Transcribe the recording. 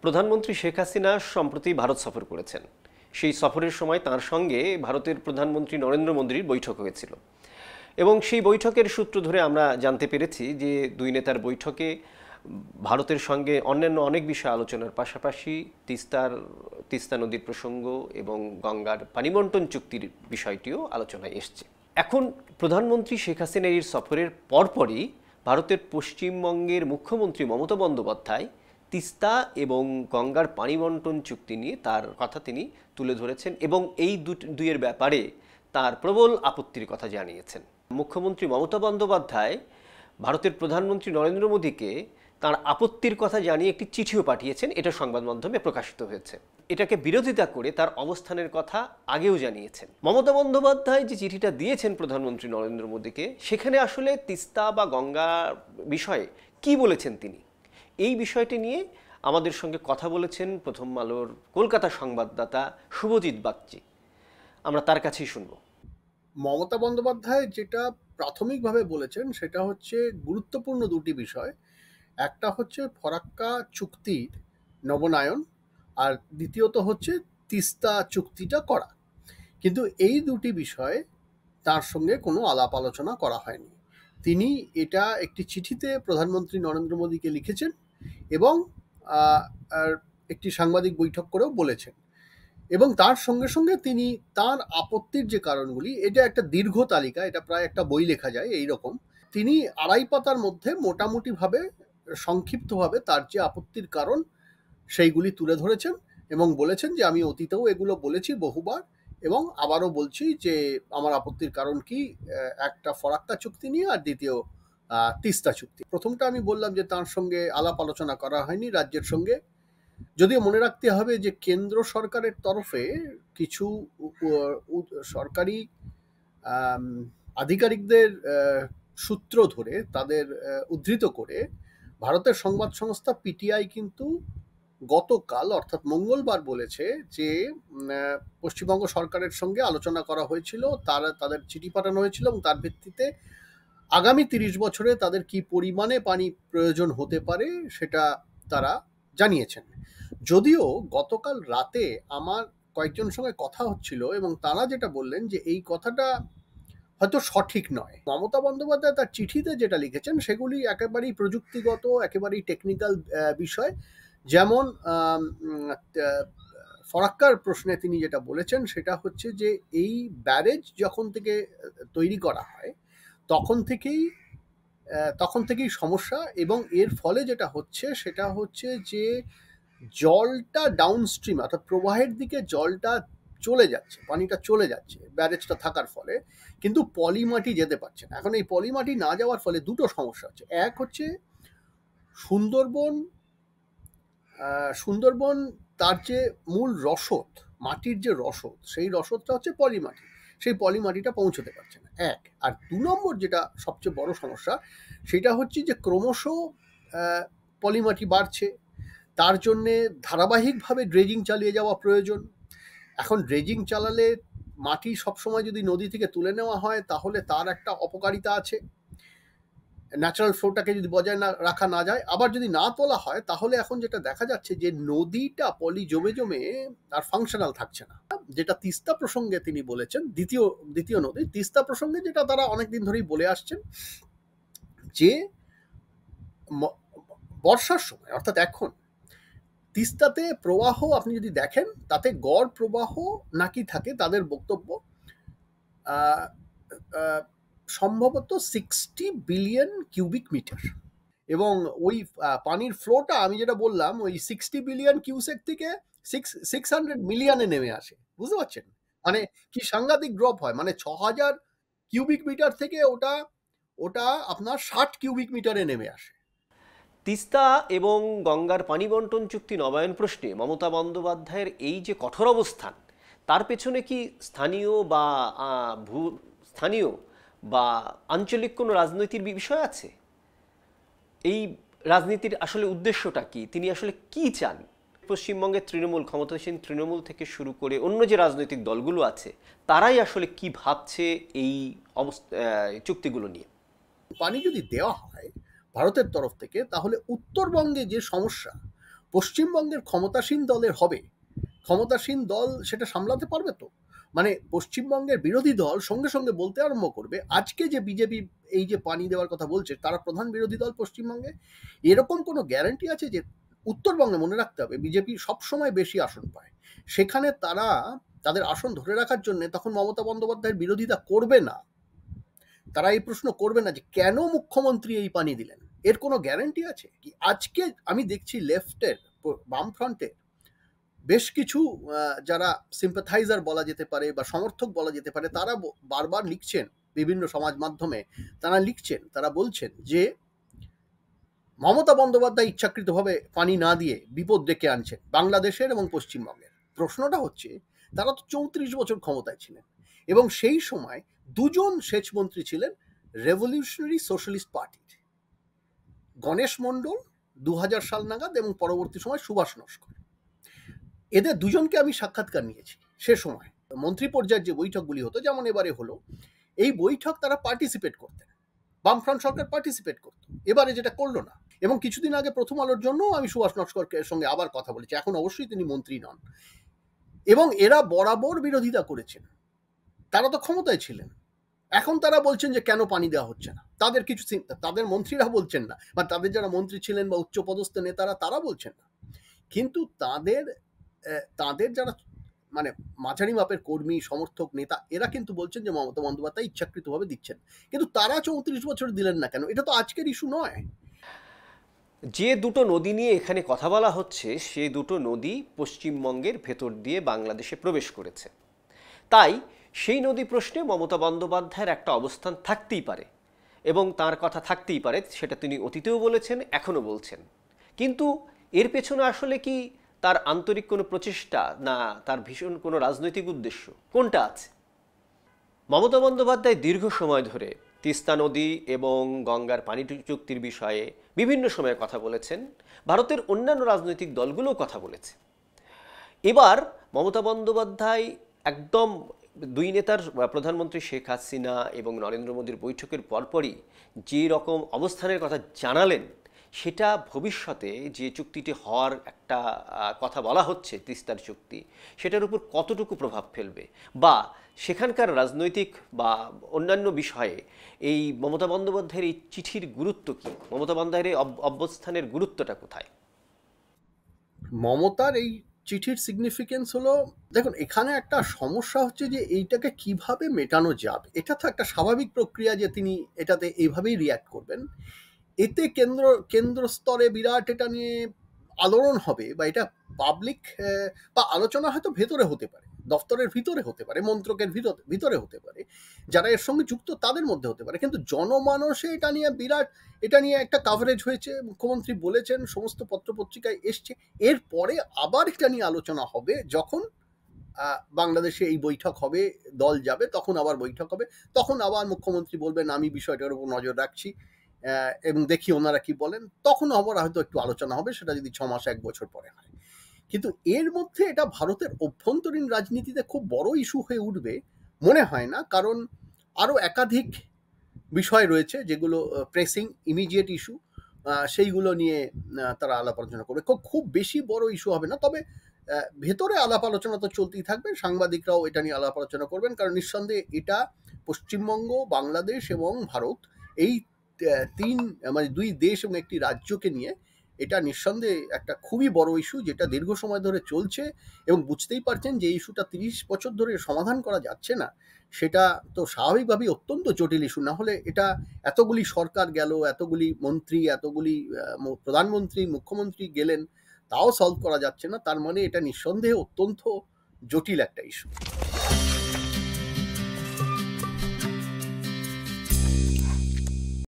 প্রধানমন্ত্রী শেখ হাসিনা সম্প্রতি ভারত সফর করেছেন। সেই সফরের সময় তার সঙ্গে ভারতের প্রধানমন্ত্রী নরেন্দ্র মোদীর বৈঠক হয়েছিল এবং সেই বৈঠকের সূত্র ধরে আমরা জানতে পেরেছি যে দুই নেতার বৈঠকে ভারতের সঙ্গে অন্যান্য অনেক বিষয় আলোচনার পাশাপাশি তিস্তা নদীর প্রসঙ্গ এবং গঙ্গার পানিবণ্টন চুক্তির বিষয়টিও আলোচনায় এসছে। এখন প্রধানমন্ত্রী শেখ হাসিনা এর সফরের পরপরই ভারতের পশ্চিমবঙ্গের মুখ্যমন্ত্রী মমতা বন্দ্যোপাধ্যায় তিস্তা এবং গঙ্গার পানি বণ্টন চুক্তি নিয়ে তার কথা তিনি তুলে ধরেছেন এবং এই দুইয়ের ব্যাপারে তার প্রবল আপত্তির কথা জানিয়েছেন। মুখ্যমন্ত্রী মমতা বন্দ্যোপাধ্যায় ভারতের প্রধানমন্ত্রী নরেন্দ্র মোদীকে তার আপত্তির কথা জানিয়ে একটি চিঠিও পাঠিয়েছেন, এটা সংবাদ মাধ্যমে প্রকাশিত হয়েছে। এটাকে বিরোধিতা করে তার অবস্থানের কথা আগেও জানিয়েছেন। মমতা বন্দ্যোপাধ্যায় যে চিঠিটা দিয়েছেন প্রধানমন্ত্রী নরেন্দ্র মোদীকে, সেখানে আসলে তিস্তা বা গঙ্গা বিষয়ে কি বলেছেন তিনি, এই বিষয়টি নিয়ে আমাদের সঙ্গে কথা বলেছেন প্রথম আলোর কলকাতা সংবাদদাতা শুভজিৎ বাগচি। আমরা তার কাছেই শুনব। মমতা বন্দ্যোপাধ্যায় যেটা প্রাথমিকভাবে বলেছেন সেটা হচ্ছে গুরুত্বপূর্ণ দুটি বিষয়। একটা হচ্ছে ফরাক্কা চুক্তির নবনায়ন, আর দ্বিতীয়ত হচ্ছে তিস্তা চুক্তিটা করা। কিন্তু এই দুটি বিষয়ে তার সঙ্গে কোনো আলাপ আলোচনা করা হয়নি। তিনি এটা একটি চিঠিতে প্রধানমন্ত্রী নরেন্দ্র মোদীকে লিখেছেন এবং একটি সাংবাদিক বৈঠক করেও বলেছেন। এবং তার সঙ্গে সঙ্গে তিনি তার আপত্তির যে কারণগুলি, এটা একটা দীর্ঘ তালিকা, এটা প্রায় একটা বই লেখা যায় এই রকম। তিনি আড়াই পাতার মধ্যে মোটামুটিভাবে সংক্ষিপ্তভাবে তার যে আপত্তির কারণ সেইগুলি তুলে ধরেছেন এবং বলেছেন যে আমি অতীতেও এগুলো বলেছি বহুবার এবং আবারও বলছি যে আমার আপত্তির কারণ কি, একটা ফরাক্কা চুক্তি নিয়ে আর দ্বিতীয় তিস্তা চুক্তি। প্রথমটা আমি বললাম যে তার সঙ্গে আলাপ আলোচনা করা হয়নি রাজ্যের সঙ্গে। যদিও মনে রাখতে হবে যে কেন্দ্র সরকারের তরফে কিছু সরকারি আধিকারিকদের সূত্র ধরে তাদের উদ্ধৃত করে ভারতের সংবাদ সংস্থা পিটিআই কিন্তু গতকাল অর্থাৎ মঙ্গলবার বলেছে যে পশ্চিমবঙ্গ সরকারের সঙ্গে আলোচনা করা হয়েছিল, তাদের চিঠি পাঠানো হয়েছিল এবং তার ভিত্তিতে আগামী 30 বছরে তাদের কি পরিমাণে পানি প্রয়োজন হতে পারে সেটা তারা জানিয়েছেন। যদিও গতকাল রাতে আমার কয়েকজন সঙ্গে কথা হচ্ছিল এবং তারা যেটা বললেন যে এই কথাটা হয়তো সঠিক নয়। মমতা বন্দ্যোপাধ্যায় তার চিঠিতে যেটা লিখেছেন সেগুলি একেবারেই প্রযুক্তিগত, একেবারেই টেকনিক্যাল বিষয়। যেমন ফরাক্কার প্রশ্নে তিনি যেটা বলেছেন সেটা হচ্ছে যে এই ব্যারেজ যখন থেকে তৈরি করা হয় তখন থেকেই সমস্যা, এবং এর ফলে যেটা হচ্ছে সেটা হচ্ছে যে জলটা ডাউনস্ট্রিম অর্থাৎ প্রবাহের দিকে জলটা চলে যাচ্ছে, পানিটা চলে যাচ্ছে ব্যারেজটা থাকার ফলে, কিন্তু পলিমাটি যেতে পারছে না। এখন এই পলিমাটি না যাওয়ার ফলে দুটো সমস্যা হচ্ছে। এক হচ্ছে সুন্দরবন তার যে মূল রসদ, মাটির যে রসদ, সেই রসদটা হচ্ছে পলিমাটি, সেই পলিমাটিটা পৌঁছতে পারছে না এক। আর 2 নম্বর যেটা সবচেয়ে বড় সমস্যা সেটা হচ্ছে যে ক্রমশ পলিমাটি বাড়ছে, তার জন্যে ধারাবাহিকভাবে ড্রেজিং চালিয়ে যাওয়া প্রয়োজন। এখন ড্রেজিং চালালে মাটি সবসময় যদি নদী থেকে তুলে নেওয়া হয় তাহলে তার একটা অপকারিতা আছে, ন্যাচারাল ফ্লোটাকে যদি বজায় রাখা না যায়। আবার যদি না তোলা হয় তাহলে এখন যেটা দেখা যাচ্ছে যে নদীটা পলি জমে জমে আর ফাংশনাল থাকছে না। যেটা তিস্তা প্রসঙ্গে তিনি বলেছেন, দ্বিতীয় নদী তিস্তা প্রসঙ্গে যেটা তারা অনেকদিন ধরেই বলে আসছেন যে বর্ষার সময় অর্থাৎ এখন তিস্তাতে প্রবাহ আপনি যদি দেখেন তাতে গড় প্রবাহ নাকি থাকে, তাদের বক্তব্য সম্ভবত 60 বিলিয়ন কিউবিক মিটার, এবং ওই পানির ফ্লোটা আমি যেটা বললাম ওই 60 বিলিয়ন কিউসেক থেকে 600 মিলিয়নে নেমে আসে। বুঝতে পারছেন মানে কি সাংঘাতিক ড্রপ হয়, মানে 6000 কিউবিক মিটার থেকে ওটা আপনার 60 কিউবিক মিটারে নেমে আসে। তিস্তা এবং গঙ্গার পানি বণ্টন চুক্তি নবায়ন প্রশ্নে মমতা বন্দ্যোপাধ্যায়ের এই যে কঠোর অবস্থান, তার পেছনে কি স্থানীয় বা আঞ্চলিক কোনো রাজনৈতিক বিষয় আছে? এই রাজনীতির আসলে উদ্দেশ্যটা কি? তিনি আসলে কি চান? পশ্চিমবঙ্গের ক্ষমতাসীন তৃণমূল থেকে শুরু করে অন্য যে রাজনৈতিক দলগুলো আছে তারাই আসলে কি ভাবছে এই চুক্তিগুলো নিয়ে? পানি যদি দেওয়া হয় ভারতের তরফ থেকে তাহলে উত্তরবঙ্গে যে সমস্যা, পশ্চিমবঙ্গের ক্ষমতাসীন দলের হবে, ক্ষমতাসীন দল সেটা সামলাতে পারবে তো? মানে পশ্চিমবঙ্গের বিরোধী দল সঙ্গে সঙ্গে বলতে আরম্ভ করবে, আজকে যে বিজেপি এই যে পানি দেওয়ার কথা বলছে তারা প্রধান বিরোধী দল পশ্চিমবঙ্গে, এরকম কোনো গ্যারান্টি আছে? যে উত্তরবঙ্গে মনে রাখতে হবে বিজেপি সবসময় বেশি আসন পায়, সেখানে তারা তাদের আসন ধরে রাখার জন্য তখন মমতা বন্দ্যোপাধ্যায়ের বিরোধিতা করবে না, তারা এই প্রশ্ন করবে না যে কেন মুখ্যমন্ত্রী এই পানি দিলেন। এর কোনো গ্যারান্টি আছে কি? আজকে আমি দেখছি লেফটের, বামফ্রন্টের বেশ কিছু যারা সিম্পাথাইজার বলা যেতে পারে বা সমর্থক বলা যেতে পারে, তারা বারবার লিখছেন বিভিন্ন সমাজ মাধ্যমে, তারা লিখছেন, তারা বলছেন যে মমতা বন্দ্যোপাধ্যায় ইচ্ছাকৃতভাবে পানি না দিয়ে বিপদ ডেকে আনছেন বাংলাদেশের এবং পশ্চিমবঙ্গের। প্রশ্নটা হচ্ছে, তারা তো 34 বছর ক্ষমতায় ছিলেন এবং সেই সময় দুজন সেচমন্ত্রী ছিলেন রেভলিউশনারি সোশ্যালিস্ট পার্টির, গণেশ মণ্ডল 2000 সাল নাগাদ এবং পরবর্তী সময় সুভাষ নস্কর। এদের দুজনকে আমি সাক্ষাৎকার নিয়েছি সে সময়। মন্ত্রী পর্যায়ের যে বৈঠকগুলি হতো, যেমন এবারে হলো, এই বৈঠক তারা পার্টিসিপেট করতেন, বামফ্রন্ট সরকার পার্টিসিপেট করত, এবারে যেটা করলো না। এবং কিছুদিন আগে প্রথম আলোর জন্য আমি সুভাষ নস্করের সঙ্গে আবার কথা বলেছি, এখন অবশ্যই তিনি মন্ত্রী নন, এবং এরা বরাবর বিরোধিতা করেছেন, তারা তো ক্ষমতায় ছিলেন। এখন তারা বলছেন যে কেন পানি দেওয়া হচ্ছে না, তাদের কিছু তাদের মন্ত্রীরা বলছেন না, বা তাদের যারা মন্ত্রী ছিলেন বা উচ্চপদস্থ নেতারা তারা বলছেন না, কিন্তু তাদের যারা মানে মাঝারি মাপের কর্মী, সমর্থক, নেতা, এরা কিন্তু বলছেন যে মমতা বন্দ্যোপাধ্যায় ইচ্ছাকৃতভাবে দিচ্ছেন। কিন্তু তারা 34 বছর দিলেন না কেন? এটা তো আজকের ইস্যু নয়। যে দুটো নদী নিয়ে এখানে কথা বলা হচ্ছে, সে দুটো নদী পশ্চিমবঙ্গের ভেতর দিয়ে বাংলাদেশে প্রবেশ করেছে। তাই সেই নদী প্রশ্নে মমতা বন্দ্যোপাধ্যায়ের একটা অবস্থান থাকতেই পারে, এবং তার কথা থাকতেই পারে, সেটা তিনি অতীতেও বলেছেন, এখনও বলছেন। কিন্তু এর পেছনে আসলে কি তার আন্তরিক কোনো প্রচেষ্টা, না তার ভীষণ কোনো রাজনৈতিক উদ্দেশ্য, কোনটা আছে? মমতা বন্দ্যোপাধ্যায় দীর্ঘ সময় ধরে তিস্তা নদী এবং গঙ্গার পানি চুক্তির বিষয়ে বিভিন্ন সময়ে কথা বলেছেন, ভারতের অন্যান্য রাজনৈতিক দলগুলোও কথা বলেছে। এবার মমতা বন্দ্যোপাধ্যায় একদম দুই নেতার, প্রধানমন্ত্রী শেখ হাসিনা এবং নরেন্দ্র মোদীর বৈঠকের পরপরই যে রকম অবস্থানের কথা জানালেন, সেটা ভবিষ্যতে যে চুক্তিটি হওয়ার একটা কথা বলা হচ্ছে, তিস্তার চুক্তি, সেটার উপর কতটুকু প্রভাব ফেলবে, বা সেখানকার রাজনৈতিক বা অন্যান্য বিষয়ে এই মমতা বন্দ্যোপাধ্যায়ের এই চিঠির গুরুত্ব কী, মমতা বন্দ্যোপাধ্যায়ের এই অবস্থানের গুরুত্বটা কোথায়? মমতার এই চিঠির সিগনিফিকেন্স হলো, দেখুন এখানে একটা সমস্যা হচ্ছে যে এইটাকে কিভাবে মেটানো যাবে। এটা তো একটা স্বাভাবিক প্রক্রিয়া যে তিনি এটাতে এইভাবেই রিয়্যাক্ট করবেন। এতে কেন্দ্র স্তরে বিরাট এটা নিয়ে আলোড়ন হবে, বা এটা পাবলিক বা আলোচনা হয়তো ভেতরে হতে পারে, দফতরের ভিতরে হতে পারে, মন্ত্রকের ভিতরে হতে পারে, যারা এর সঙ্গে যুক্ত তাদের মধ্যে হতে পারে, কিন্তু জনমানসে এটা নিয়ে একটা কাভারেজ হয়েছে, মুখ্যমন্ত্রী বলেছেন, সমস্ত পত্রপত্রিকায় এসছে। এরপরে আবার এটা নিয়ে আলোচনা হবে যখন বাংলাদেশে এই বৈঠক হবে, দল যাবে, তখন আবার বৈঠক হবে, তখন আবার মুখ্যমন্ত্রী বলবেন আমি বিষয়টার উপর নজর রাখছি এবং দেখি ওনারা কি বলেন, তখন আবার হয়তো একটু আলোচনা হবে, সেটা যদি 6 মাস 1 বছর পরে হয়। কিন্তু এর মধ্যে এটা ভারতের অভ্যন্তরীণ রাজনীতিতে খুব বড় ইস্যু হয়ে উঠবে মনে হয় না, কারণ আরও একাধিক বিষয় রয়েছে যেগুলো প্রেসিং, ইমিডিয়েট ইস্যু, সেইগুলো নিয়ে তারা আলাপ আলোচনা করবে। খুব বেশি বড় ইস্যু হবে না, তবে ভেতরে আলাপ আলোচনা তো চলতেই থাকবে, সাংবাদিকরাও এটা নিয়ে আলাপ আলোচনা করবেন, কারণ নিঃসন্দেহে এটা পশ্চিমবঙ্গ, বাংলাদেশ এবং ভারত, এই মানে দুই দেশ এবং একটি রাজ্যকে নিয়ে এটা নিঃসন্দেহে একটা খুবই বড় ইস্যু, যেটা দীর্ঘ সময় ধরে চলছে, এবং বুঝতেই পারছেন যে ইস্যুটা 30 বছর ধরে সমাধান করা যাচ্ছে না, সেটা তো স্বাভাবিকভাবেই অত্যন্ত জটিল ইস্যু। না হলে এটা এতগুলি সরকার গেল, এতগুলি মন্ত্রী, এতগুলি প্রধানমন্ত্রী, মুখ্যমন্ত্রী গেলেন, তাও সলভ করা যাচ্ছে না, তার মানে এটা নিঃসন্দেহে অত্যন্ত জটিল একটা ইস্যু।